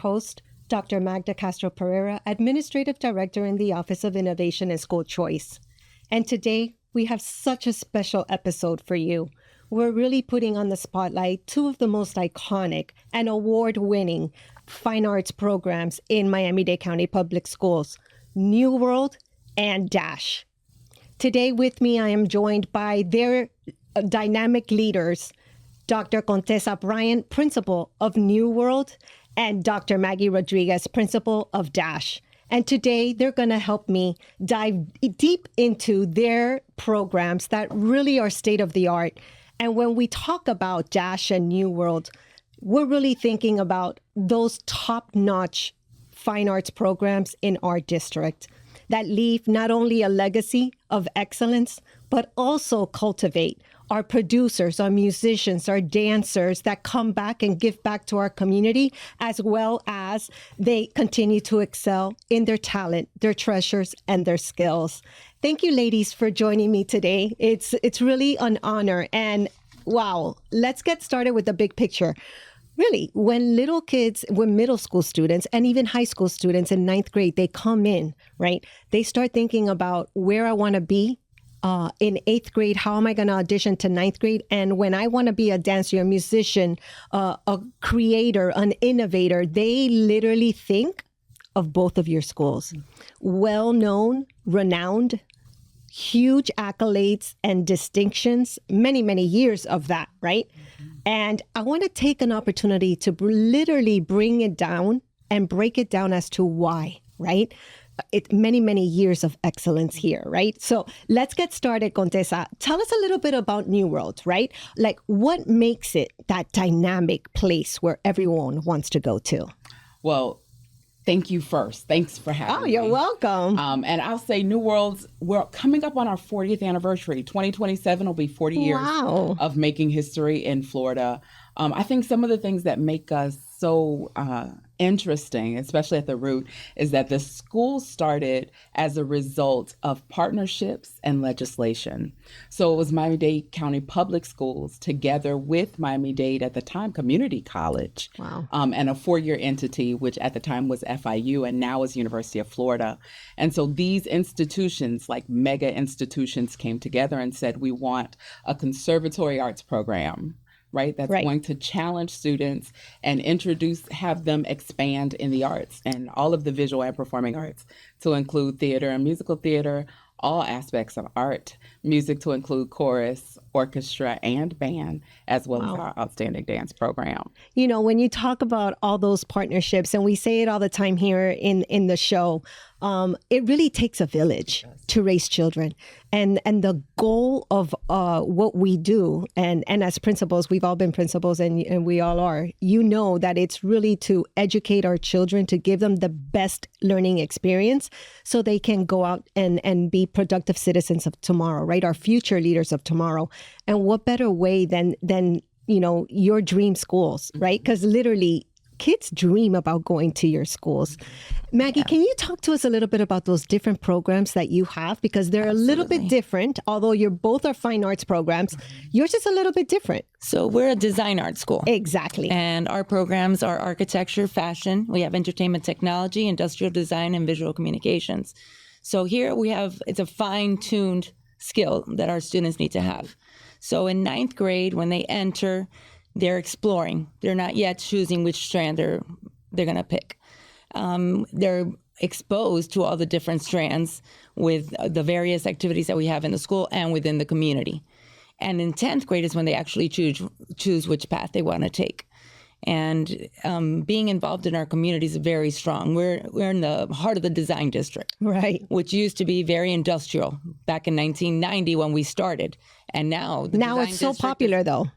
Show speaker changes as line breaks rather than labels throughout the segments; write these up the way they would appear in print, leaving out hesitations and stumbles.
host, Dr. Magda Castro-Pereira, Administrative Director in the Office of Innovation and School Choice. And today, we have such a special episode for you. We're really putting on the spotlight two of the most iconic and award-winning fine arts programs in Miami-Dade County Public Schools, New World and Dash. Today with me, I am joined by their dynamic leaders, Dr. Contessa Bryant, Principal of New World, and Dr. Maggie Rodriguez, Principal of Dash. And today, they're going to help me dive deep into their programs that really are state-of-the-art. And when we talk about Dash and New World, we're really thinking about those top-notch fine arts programs in our district that leave not only a legacy of excellence, but also cultivate our producers, our musicians, our dancers that come back and give back to our community, as well as they continue to excel in their talent, their treasures, and their skills. Thank you, ladies, for joining me today. It's really an honor. And wow, let's get started with the big picture. Really, when middle school students and even high school students in ninth grade, they come in, right? They start thinking about where I want to be. In eighth grade, how am I going to audition to ninth grade? And when I want to be a dancer, a musician, a creator, an innovator, they literally think of both of your schools. Well-known, renowned, huge accolades and distinctions, many, many years of that, right? And I want to take an opportunity to literally bring it down and break it down as to why, right? Many, many years of excellence here, right? So let's get started, Contessa. Tell us a little bit about New World, right? Like, what makes it that dynamic place where everyone wants to go to?
Well, thank you first. Thanks for having me.
Oh, you're welcome.
And I'll say New World's, we're coming up on our 40th anniversary. 2027 will be 40 years of making history in Florida. I think some of the things that make us so interesting, especially at the root, is that the school started as a result of partnerships and legislation. So it was Miami-Dade County Public Schools together with Miami-Dade, at the time, Community College, and a 4-year entity, which at the time was FIU and now is University of Florida. And so these institutions, like mega institutions, came together and said, we want a conservatory arts program, right? That's going to challenge students and have them expand in the arts and all of the visual and performing arts, to include theater and musical theater, all aspects of art, music to include chorus, orchestra, and band, as well as our outstanding dance program.
You know, when you talk about all those partnerships, and we say it all the time here in the show, it really takes a village to raise children. And the goal of what we do, and as principals, we've all been principals and we all are, you know that it's really to educate our children, to give them the best learning experience so they can go out and be productive citizens of tomorrow, right? Our future leaders of tomorrow. And what better way than your dream schools, right? Because literally, kids dream about going to your schools. Maggie, can you talk to us a little bit about those different programs that you have? Because they're a little bit different, although both are fine arts programs. Yours is a little bit different.
So we're a design art school.
Exactly.
And our programs are architecture, fashion. We have entertainment technology, industrial design, and visual communications. So here it's a fine-tuned skill that our students need to have. So in ninth grade, when they enter, they're exploring. They're not yet choosing which strand they're going to pick. They're exposed to all the different strands with the various activities that we have in the school and within the community. And in 10th grade is when they actually choose which path they want to take. And being involved in our community is very strong. We're in the heart of the design district,
right?
Which used to be very industrial back in 1990 when we started. And now
it's so popular, though.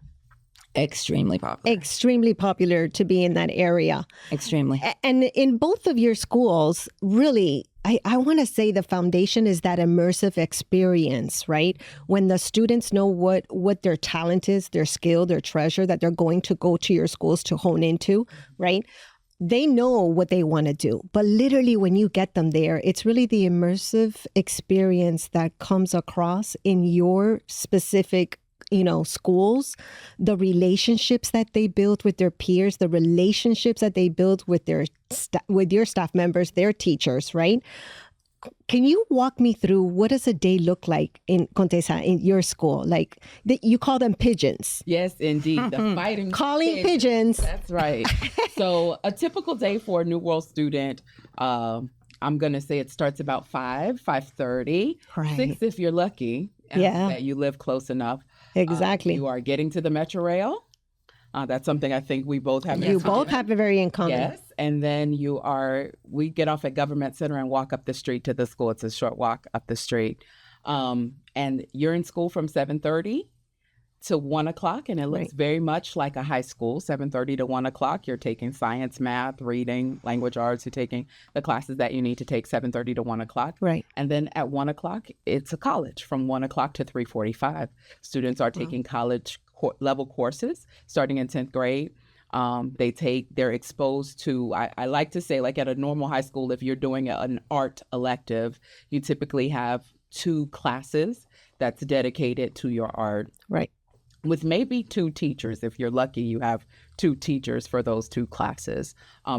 Extremely popular.
Extremely popular to be in that area.
Extremely.
And in both of your schools, really, I want to say the foundation is that immersive experience, right? When the students know what their talent is, their skill, their treasure that they're going to go to your schools to hone into, right? They know what they want to do. But literally when you get them there, it's really the immersive experience that comes across in your specific schools, the relationships that they build with their peers, the relationships that they build with with your staff members, their teachers, right? Can you walk me through what does a day look like in Contessa, in your school? Like you call them pigeons.
Yes, indeed. The fighting
calling pigeons.
That's right. So a typical day for a New World student, I'm going to say it starts about 5:30,
right.
6 if you're lucky that you live close enough.
Exactly.
You are getting to the Metro Rail. That's something I think we both have.
You both have it very in common.
Yes. And then we get off at Government Center and walk up the street to the school. It's a short walk up the street. And you're in school from 7:30 to 1 o'clock. And it looks very much like a high school, 7:30 to 1 o'clock. You're taking science, math, reading, language arts. You're taking the classes that you need to take 7:30 to 1 o'clock.
Right.
And then at 1 o'clock, it's a college from 1 o'clock to 3:45. Students are taking college level courses starting in 10th grade. They're exposed to, I like to say, like at a normal high school, if you're doing an art elective, you typically have 2 classes that's dedicated to your art.
Right.
With maybe 2 teachers. If you're lucky, you have 2 teachers for those 2 classes.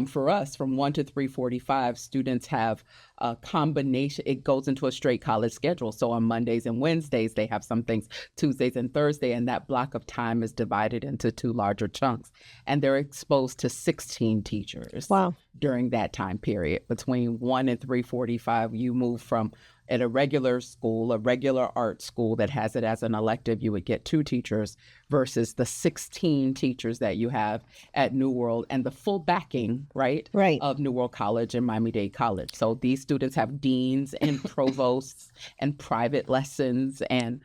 For us, from 1 to 3:45, students have a combination. It goes into a straight college schedule. So on Mondays and Wednesdays, they have some things, Tuesdays and Thursday, and that block of time is divided into 2 larger chunks. And they're exposed to 16 teachers during that time period. Between 1 and 3:45, you move from at a regular school, a regular art school that has it as an elective, you would get 2 teachers versus the 16 teachers that you have at New World and the full backing, right. of New World College and Miami-Dade College. So these students have deans and provosts and private lessons and,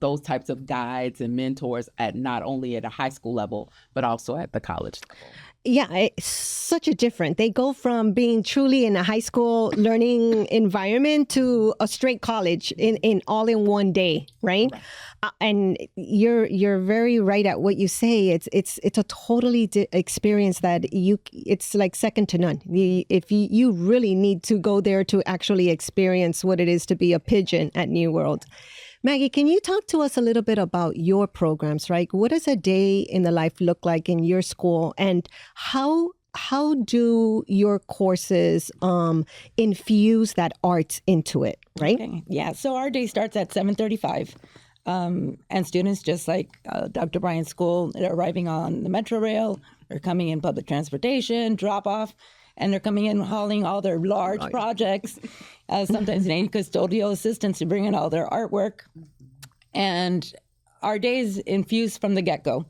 those types of guides and mentors at not only at a high school level, but also at the college level.
Yeah, it's such a different. They go from being truly in a high school learning environment to a straight college in all in one day, right? And you're very right at what you say. It's a totally experience that it's like second to none. If you really need to go there to actually experience what it is to be a pigeon at New World. Maggie, can you talk to us a little bit about your programs, right? What does a day in the life look like in your school, and how do your courses infuse that art into it, right?
Okay. Yeah, so our day starts at 7:35, and students, just like Dr. Bryant's school, they're arriving on the Metro Rail, they're coming in public transportation, drop off, and they're coming in hauling all their large projects. Sometimes they need custodial assistants to bring in all their artwork. And our day is infused from the get-go.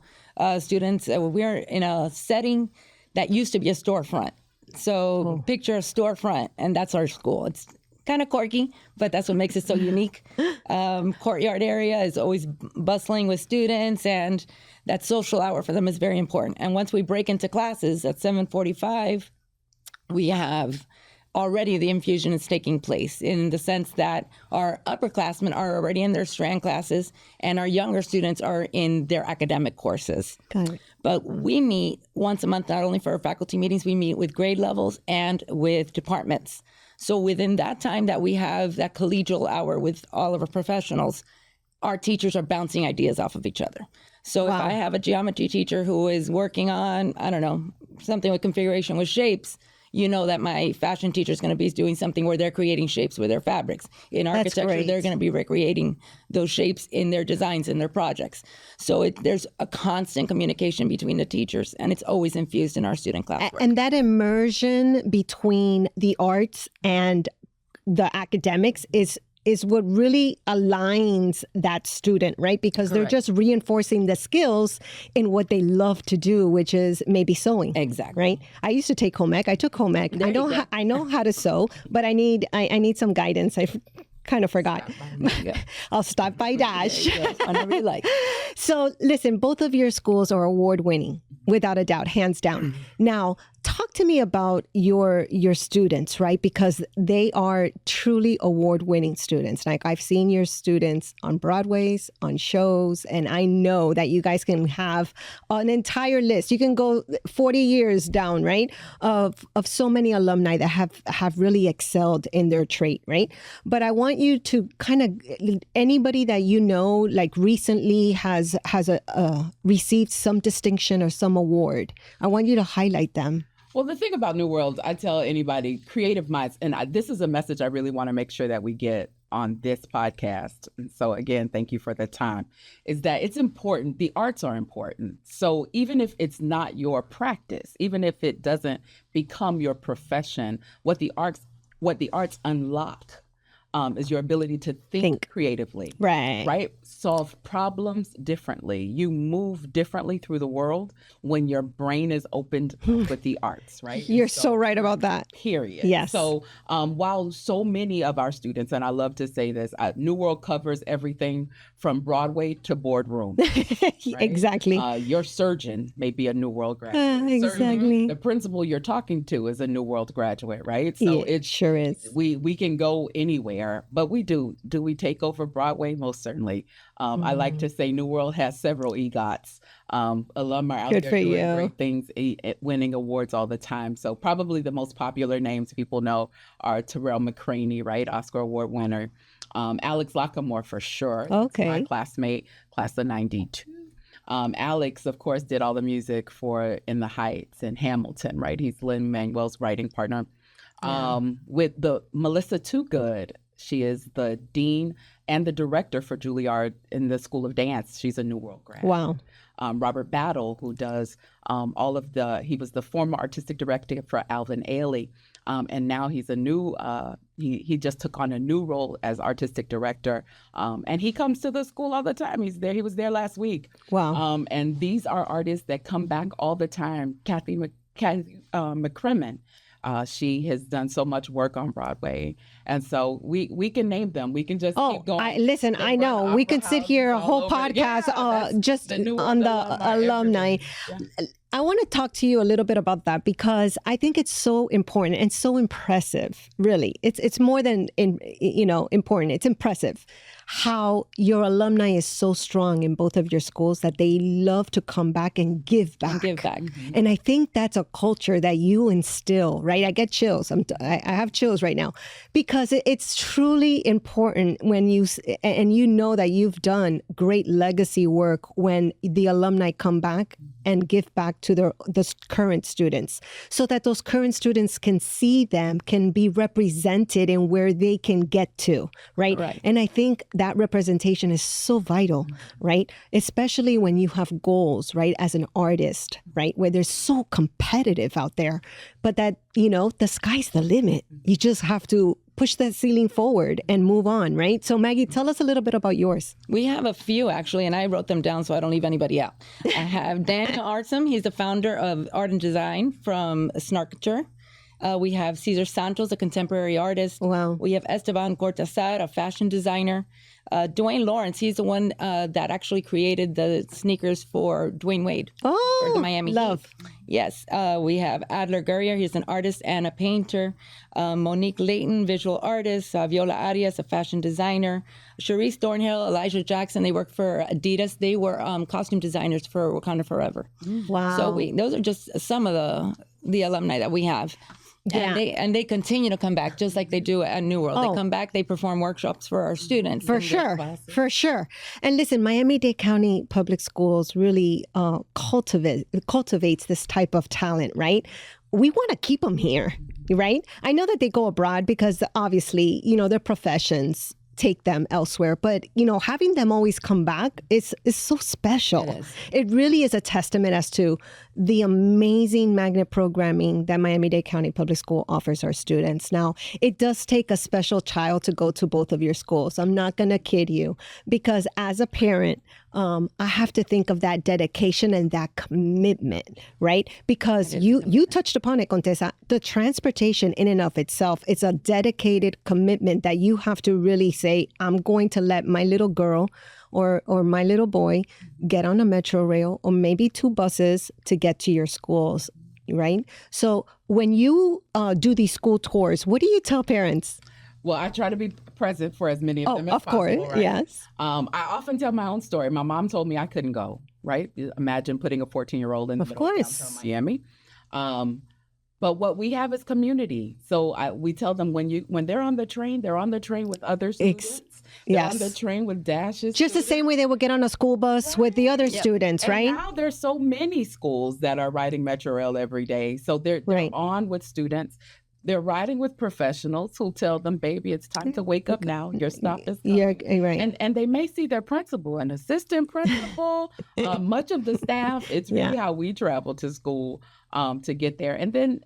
Students, we're in a setting that used to be a storefront. So picture a storefront, and that's our school. It's kind of quirky, but that's what makes it so unique. Courtyard area is always bustling with students, and that social hour for them is very important. And once we break into classes at 7:45, we have already the infusion is taking place in the sense that our upperclassmen are already in their strand classes and our younger students are in their academic courses.
Got it.
But we meet once a month, not only for our faculty meetings, we meet with grade levels and with departments. So within that time that we have that collegial hour with all of our professionals, our teachers are bouncing ideas off of each other. So if I have a geometry teacher who is working on, something with configuration with shapes, you know that my fashion teacher is going to be doing something where they're creating shapes with their fabrics. In architecture, they're going to be recreating those shapes in their designs and their projects. So there's a constant communication between the teachers, and it's always infused in our student classwork.
And that immersion between the arts and the academics is what really aligns that student, right? Because they're just reinforcing the skills in what they love to do, which is maybe sewing.
Exactly.
Right? I used to take home ec. I took home ec. I know how to sew, but I need some guidance. I kind of forgot. I'll stop by Dash.
Whenever you like.
So listen, both of your schools are award-winning, without a doubt, hands down. Now, talk to me about your students, right? Because they are truly award-winning students. Like I've seen your students on Broadways, on shows, and I know that you guys can have an entire list. You can go 40 years down, right? Of so many alumni that have really excelled in their trait, right? But I want you to kind of, anybody that you know, like recently has received some distinction or some award, I want you to highlight them.
Well, the thing about New World, I tell anybody, creative minds, and this is a message I really want to make sure that we get on this podcast. And so again, thank you for the time, is that it's important. The arts are important. So even if it's not your practice, even if it doesn't become your profession, what the arts unlock is your ability to think creatively, right? Solve problems differently. You move differently through the world when your brain is opened with the arts, right?
You're so right about that.
Period.
Yes.
So while so many of our students, and I love to say this, New World covers everything from Broadway to boardroom. Right?
Exactly.
Your surgeon may be a New World graduate.
Exactly.
The principal you're talking to is a New World graduate, right? So
it sure is.
We can go anywhere, but we do. Do we take over Broadway? Most certainly. I like to say New World has several EGOTs. Alumni out there doing great things, winning awards all the time. So probably the most popular names people know are Terrell McCraney, right? Oscar Award winner. Alex Lockamore for sure.
Okay.
That's my classmate, class of 92. Alex, of course, did all the music for In the Heights and Hamilton, right? He's Lin-Manuel's writing partner. With the Melissa Toogood, she is the dean and the director for Juilliard in the School of Dance. She's a New World grad.
Wow.
Robert Battle, who does he was the former artistic director for Alvin Ailey. And now he's he just took on a new role as artistic director. And he comes to the school all the time. He's there. He was there last week.
Wow.
And these are artists that come back all the time. Kathy McCrimmon. She has done so much work on Broadway. And so we can name them. We can just keep going.
I know. We could sit here a whole podcast just on the alumni. Yeah. I want to talk to you a little bit about that because I think it's so important and so impressive, really. It's more than important. It's impressive how your alumni is so strong in both of your schools that they love to come back and give back.
Mm-hmm.
And I think that's a culture that you instill, right? I get chills. I have chills right now because it's truly important when you know that you've done great legacy work when the alumni come back and give back to the current students so that those current students can see them, can be represented in where they can get to, right? And I think that representation is so vital, right? Especially when you have goals, right? As an artist, right? Where they're so competitive out there, but that, the sky's the limit. You just have to push that ceiling forward and move on, right? So Maggie, tell us a little bit about yours.
We have a few actually, and I wrote them down so I don't leave anybody out. I have Daniel Artsum. He's the founder of Art and Design from Snarkature. We have Cesar Santos, a contemporary artist.
Wow.
We have Esteban Cortazar, a fashion designer. Dwayne Lawrence, he's the one that actually created the sneakers for Dwayne Wade. For the Miami
love.
Heat. Yes. We have Adler Gurrier, he's an artist and a painter. Monique Layton, visual artist. Viola Arias, a fashion designer. Charisse Thornhill, Elijah Jackson, they work for Adidas. They were costume designers for Wakanda Forever.
Wow.
So those are just some of the alumni that we have.
Yeah.
And they continue to come back just like they do at New World. They come back, they perform workshops for our students.
For sure. And listen, Miami-Dade County Public Schools really cultivates this type of talent, right? We want to keep them here, right? I know that they go abroad because obviously, their professions take them elsewhere. But, having them always come back is so special. It really is a testament as to the amazing magnet programming that Miami-Dade County Public School offers our students. Now, it does take a special child to go to both of your schools. I'm not going to kid you, because as a parent, I have to think of that dedication and that commitment, right? Because you touched upon it, Contessa. The transportation in and of itself, it's a dedicated commitment that you have to really say, I'm going to let my little girl or my little boy get on a metro rail or maybe 2 buses to get to your schools. right? So when you do these school tours, what do you tell parents?
Well, I try to be present for as many of them as
of
possible.
course,
right?
yes.
I often tell my own story. My mom told me I couldn't go, right? Imagine putting a 14-year-old in the middle of downtown Miami. But what we have is community. So we tell them when they're on the train, they're on the train with other students. They're on the train with Dash's
Just
students.
the same way they would get on a school bus with the other students,
and
right?
now there's so many schools that are riding Metro Rail every day. So they're on with students. They're riding with professionals who tell them, baby, it's time to wake up now. Your stop is coming.
Yeah, right.
And they may see their principal, an assistant principal, much of the staff. It's really how we travel to school to get there. And then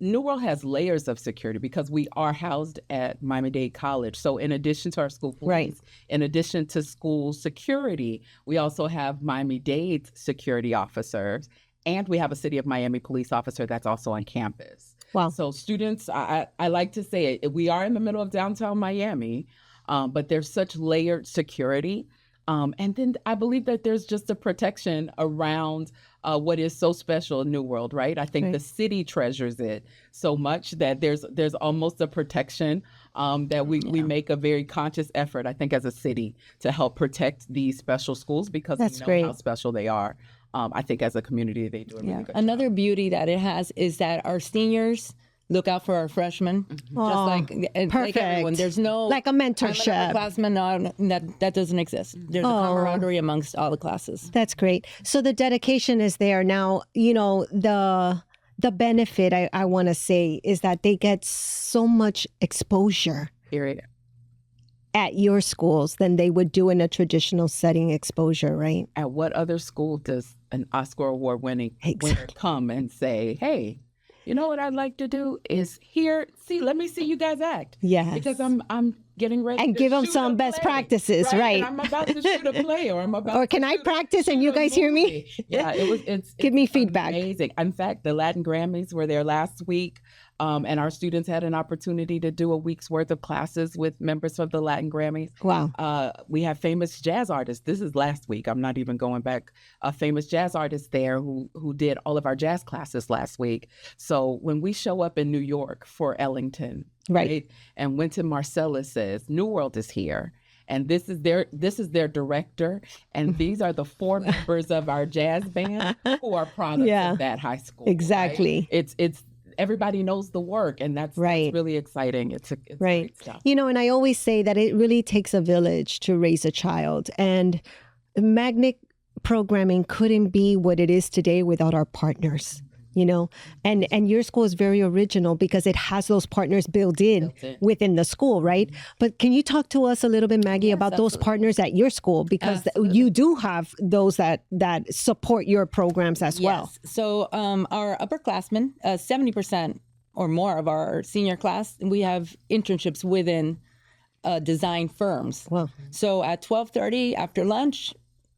New World has layers of security because we are housed at Miami-Dade College. So in addition to our school police, in addition to school security, we also have Miami-Dade security officers, and we have a City of Miami police officer that's also on campus.
Wow.
So students, I like to say it, we are in the middle of downtown Miami, but there's such layered security. And then I believe that there's just a protection around what is so special in New World, right? I think the city treasures it so much that there's almost a protection that we make a very conscious effort, I think, as a city to help protect these special schools because we know how special they are. I think as a community, they do a really good
Another
job.
beauty that it has is that our seniors look out for our freshmen, just like everyone. There's no
like a mentorship.
Classmen, no, that doesn't exist. There's a camaraderie amongst all the classes.
That's great. So the dedication is there. Now, the benefit I want to say is that they get so much exposure.
Period.
At your schools than they would do in a traditional setting exposure, right?
At what other school does an Oscar award winning winner come and say, hey, you know what I'd like to do is let me see you guys act.
Yes.
Because I'm getting ready
and
to
give them
shoot
some
a
best
play,
practices, right?
And I'm about to shoot a play, or I'm about
or can I practice and you guys hear me?
Yeah, it's
give me feedback.
Amazing. In fact, the Latin Grammys were there last week. And our students had an opportunity to do a week's worth of classes with members of the Latin Grammys.
Wow.
We have famous jazz artists. This is last week. I'm not even going back. A famous jazz artist there who did all of our jazz classes last week. So when we show up in New York for Ellington, right? And Wynton Marsalis says, New World is here. And this is their director, and these are the 4 members of our jazz band who are products of that high school.
Exactly.
Right? It's everybody knows the work, and that's really exciting. It's great stuff.
And I always say that it really takes a village to raise a child, and magnet programming couldn't be what it is today without our partners. And your school is very original because it has those partners built in within the school, right? But can you talk to us a little bit, Maggie, about those partners at your school? Because you do have those that support your programs as well.
So our upperclassmen, 70% or more of our senior class, we have internships within design firms.
Wow.
So at 12:30 after lunch,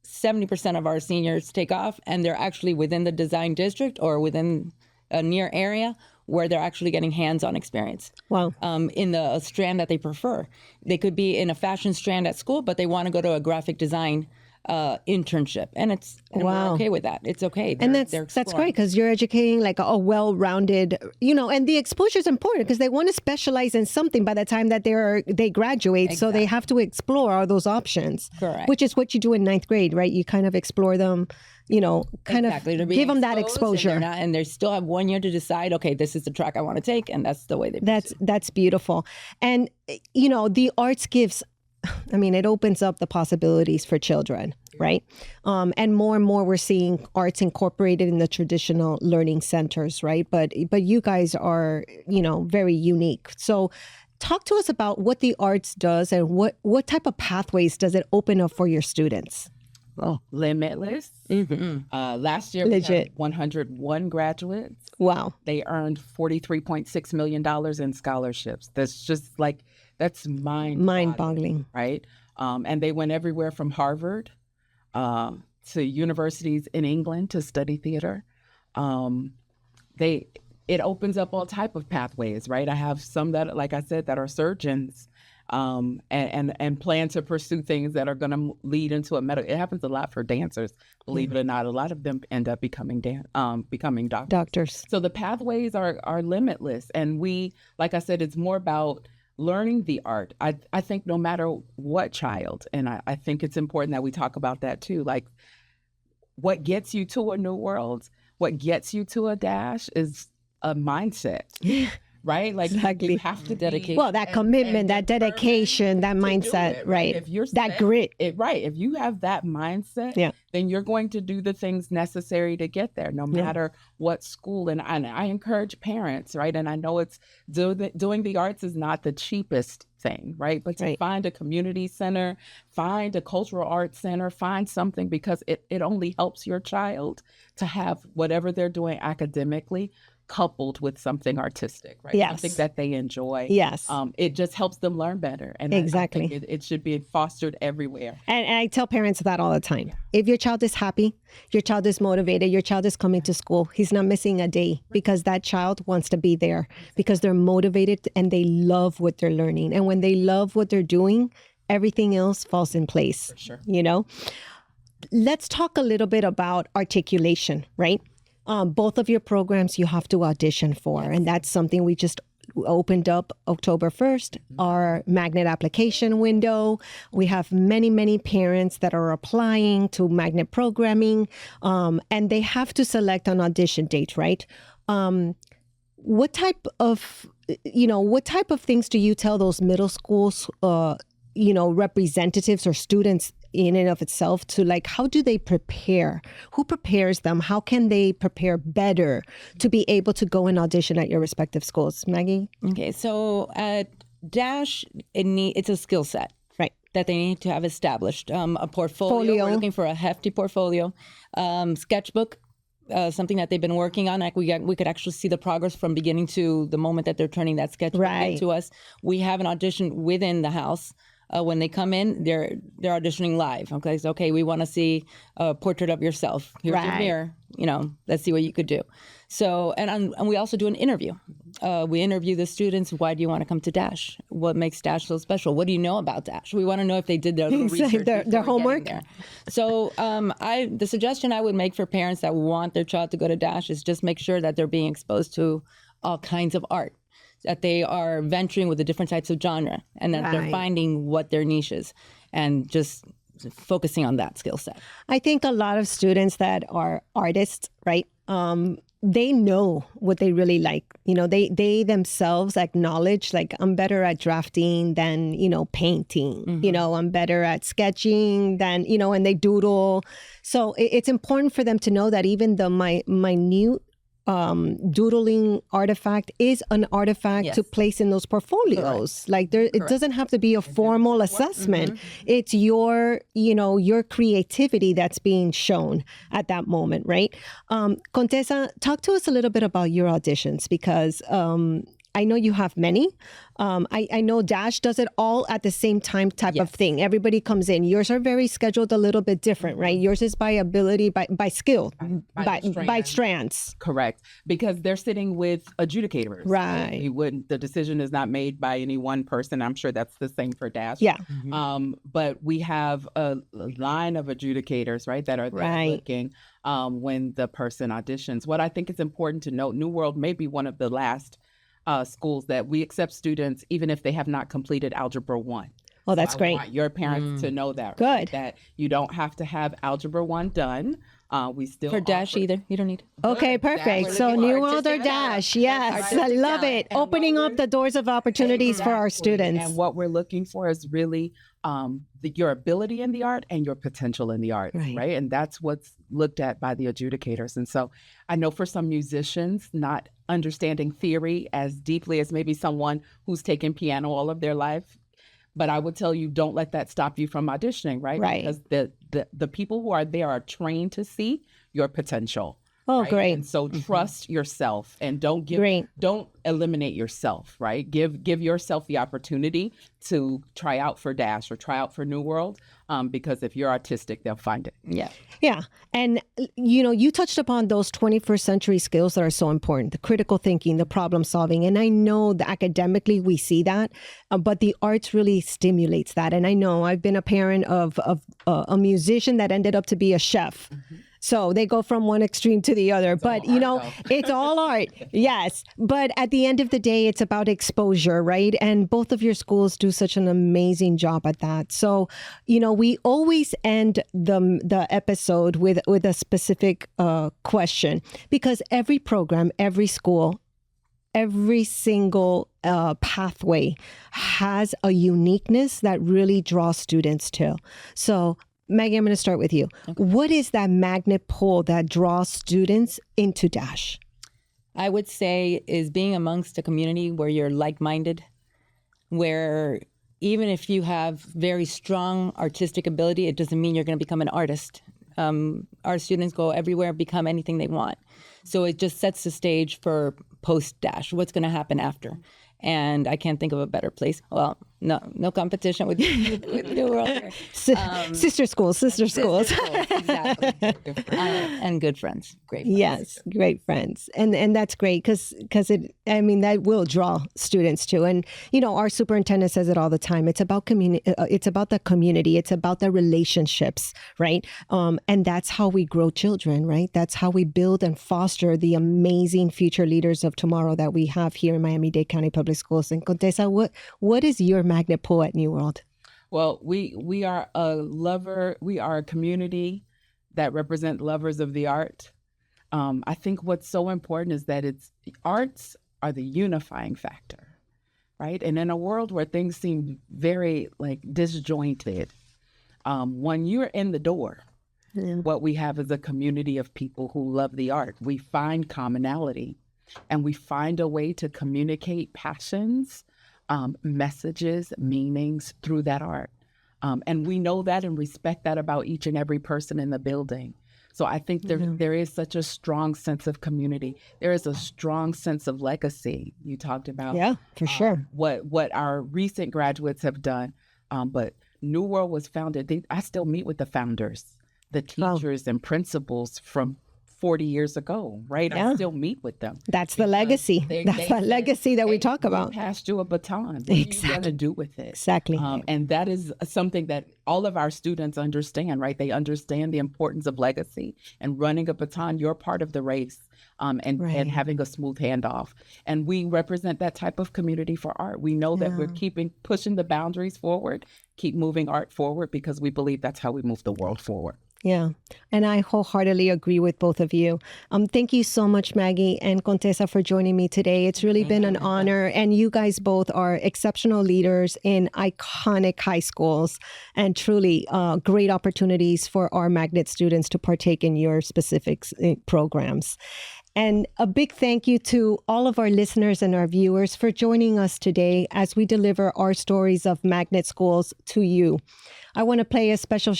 70% of our seniors take off, and they're actually within the design district or within a near area where they're actually getting hands-on experience.
Wow.
In the strand that they prefer. They could be in a fashion strand at school, but they want to go to a graphic design internship, and we're okay with that. It's okay.
And that's great because you're educating like a well-rounded, and the exposure is important because they want to specialize in something by the time that they graduate. Exactly. So they have to explore all those options.
Correct.
Which is what you do in 9th grade, right? You kind of explore them, kind of give them that exposure.
And they still have 1 year to decide, okay, this is the track I want to take, and that's the way they pursue.
That's beautiful. And, the arts gives, it opens up the possibilities for children, right? And more we're seeing arts incorporated in the traditional learning centers, right? But you guys are, very unique. So talk to us about what the arts does and what type of pathways does it open up for your students?
Oh, limitless.
Mm-hmm.
Last year, we had 101 graduates.
Wow.
They earned $43.6 million in scholarships. That's just that's mind-boggling, right? And they went everywhere from Harvard to universities in England to study theater. It opens up all type of pathways, right? I have some that, like I said, that are surgeons. and plan to pursue things that are going to lead into a medical. It happens a lot for dancers, believe it or not. A lot of them end up becoming doctors. So the pathways are limitless, and we, like I said, it's more about learning the art. I think no matter what child, and I think it's important that we talk about that too. Like, what gets you to a new world, what gets you to a Dash is a mindset. Right? Like,
exactly.
You have to dedicate.
Well, that commitment, that dedication, that mindset, right?
If you're
that grit.
If you have that mindset, then you're going to do the things necessary to get there, no matter what school. And I encourage parents, right? And I know it's doing the arts is not the cheapest thing, right? But to find a community center, find a cultural arts center, find something, because it only helps your child to have whatever they're doing academically coupled with something artistic, right?
Yes.
Something that they enjoy.
Yes.
It just helps them learn better. And
exactly.
I think it should be fostered everywhere.
And I tell parents that all the time. If your child is happy, your child is motivated, your child is coming to school, he's not missing a day, because that child wants to be there, because they're motivated and they love what they're learning. And when they love what they're doing, everything else falls in place.
For sure.
You know? Let's talk a little bit about articulation, right? Both of your programs you have to audition for, and that's something we just opened up October 1st, our magnet application window. We have many, many parents that are applying to magnet programming, and they have to select an audition date, right? What type of things do you tell those middle schools, representatives or students in and of itself to, like, how do they prepare? Who prepares them? How can they prepare better to be able to go and audition at your respective schools? Maggie?
Okay, so at Dash, it's a skill set.
Right.
That they need to have established. A portfolio. We're looking for a hefty portfolio. Sketchbook. Something that they've been working on. Like we could actually see the progress from beginning to the moment that they're turning that sketchbook into us. We have an audition within the house. When they come in, they're auditioning live. Okay, so we want to see a portrait of yourself. Here's your mirror. Let's see what you could do. So, and we also do an interview. We interview the students. Why do you want to come to Dash? What makes Dash so special? What do you know about Dash? We want to know if they did their research,
their homework.
There. So, the suggestion I would make for parents that want their child to go to Dash is just make sure that they're being exposed to all kinds of art, that they are venturing with the different types of genre, and that they're finding what their niche is, and just focusing on that skill set.
I think a lot of students that are artists, right? They know what they really like. They themselves acknowledge, like, I'm better at drafting than, painting. Mm-hmm. I'm better at sketching than, and they doodle. So it's important for them to know that even the minute doodling artifact is an artifact to place in those portfolios. Correct. Like it doesn't have to be a formal assessment. Mm-hmm. It's your creativity that's being shown at that moment, right? Contessa, talk to us a little bit about your auditions, because I know you have many. I know Dash does it all at the same time type of thing. Everybody comes in. Yours are very scheduled a little bit different, right? Yours is by ability, by skill, by strands.
Correct. Because they're sitting with adjudicators.
Right.
The decision is not made by any one person. I'm sure that's the same for Dash.
Yeah.
Mm-hmm. But we have a line of adjudicators, right, that are there looking when the person auditions. What I think is important to note, New World may be one of the last schools that we accept students even if they have not completed Algebra 1.
Oh, that's great.
I want your parents to know that.
Good.
Right? That you don't have to have Algebra 1 done. We still
for Dash either. You don't need it.
Okay, perfect. So New World or Dash. Yes, I love it. Opening up the doors of opportunities for our students.
And what we're looking for is really your ability in the art and your potential in the art, right? And that's what's looked at by the adjudicators. And so I know for some musicians, not understanding theory as deeply as maybe someone who's taken piano all of their life, but I would tell you, don't let that stop you from auditioning, right?
Right.
Because the people who are there are trained to see your potential,
Oh,
right?
great.
And so trust yourself and don't eliminate yourself, right? Give yourself the opportunity to try out for Dash or try out for New World, because if you're artistic, they'll find it.
Yeah.
Yeah. And, you touched upon those 21st century skills that are so important, the critical thinking, the problem solving. And I know that academically we see that, but the arts really stimulates that. And I know I've been a parent of a musician that ended up to be a chef. Mm-hmm. So they go from one extreme to the other, but it's all art. Yes. But at the end of the day, it's about exposure, right? And both of your schools do such an amazing job at that. So, we always end the episode with a specific question, because every program, every school, every single pathway has a uniqueness that really draws students to. So Maggie, I'm going to start with you. Okay. What is that magnet pull that draws students into Dash?
I would say is being amongst a community where you're like-minded, where even if you have very strong artistic ability, it doesn't mean you're going to become an artist. Our students go everywhere, become anything they want. So it just sets the stage for post-Dash, what's going to happen after. And I can't think of a better place. Well, no competition with New World here.
Sister schools.
Exactly. And good friends. Great friends.
Yes, great friends. And that's great because that will draw students too. And, our superintendent says it all the time. It's about it's about the community. It's about the relationships, right? And that's how we grow children, right? That's how we build and foster the amazing future leaders of tomorrow that we have here in Miami-Dade County Public Schools. And Contessa, what is your magnet pull at New World?
Well, we are a community that represent lovers of the art. I think what's so important is that arts are the unifying factor, right? And in a world where things seem very disjointed, when you're in the door, what we have is a community of people who love the art. We find commonality and we find a way to communicate passions, messages, meanings through that art. And we know that and respect that about each and every person in the building. So I think there is such a strong sense of community. There is a strong sense of legacy. You talked about
for sure
what our recent graduates have done. But New World was founded. I still meet with the founders, the teachers and principals from 40 years ago, right? Yeah. I still meet with them.
That's the legacy. That's the legacy that we talk about.
We passed you a baton. What are you going to do with it?
Exactly.
And that is something that all of our students understand, right? They understand the importance of legacy and running a baton. You're part of the race, and having a smooth handoff. And we represent that type of community for art. We know that we're pushing the boundaries forward, keep moving art forward, because we believe that's how we move the world forward.
Yeah. And I wholeheartedly agree with both of you. Thank you so much, Maggie and Contessa, for joining me today. It's really been an honor. And you guys both are exceptional leaders in iconic high schools and truly great opportunities for our magnet students to partake in your specific programs. And a big thank you to all of our listeners and our viewers for joining us today as we deliver our stories of magnet schools to you. I want to play a special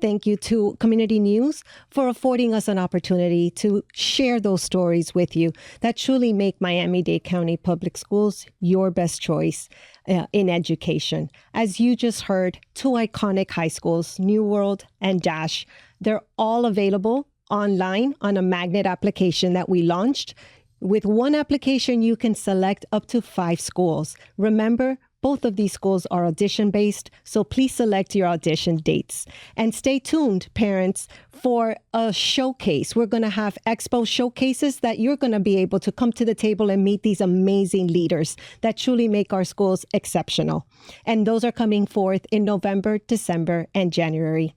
thank you to Community News for affording us an opportunity to share those stories with you that truly make Miami-Dade County Public Schools your best choice in education. As you just heard, two iconic high schools, New World and Dash, they're all available online on a magnet application that we launched. With one application, you can select up to 5 schools. Remember, both of these schools are audition-based, so please select your audition dates. And stay tuned, parents, for a showcase. We're going to have expo showcases that you're going to be able to come to the table and meet these amazing leaders that truly make our schools exceptional. And those are coming forth in November, December, and January.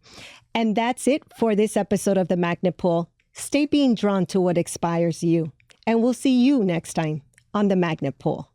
And that's it for this episode of The Magnet Pull. Stay being drawn to what inspires you. And we'll see you next time on The Magnet Pull.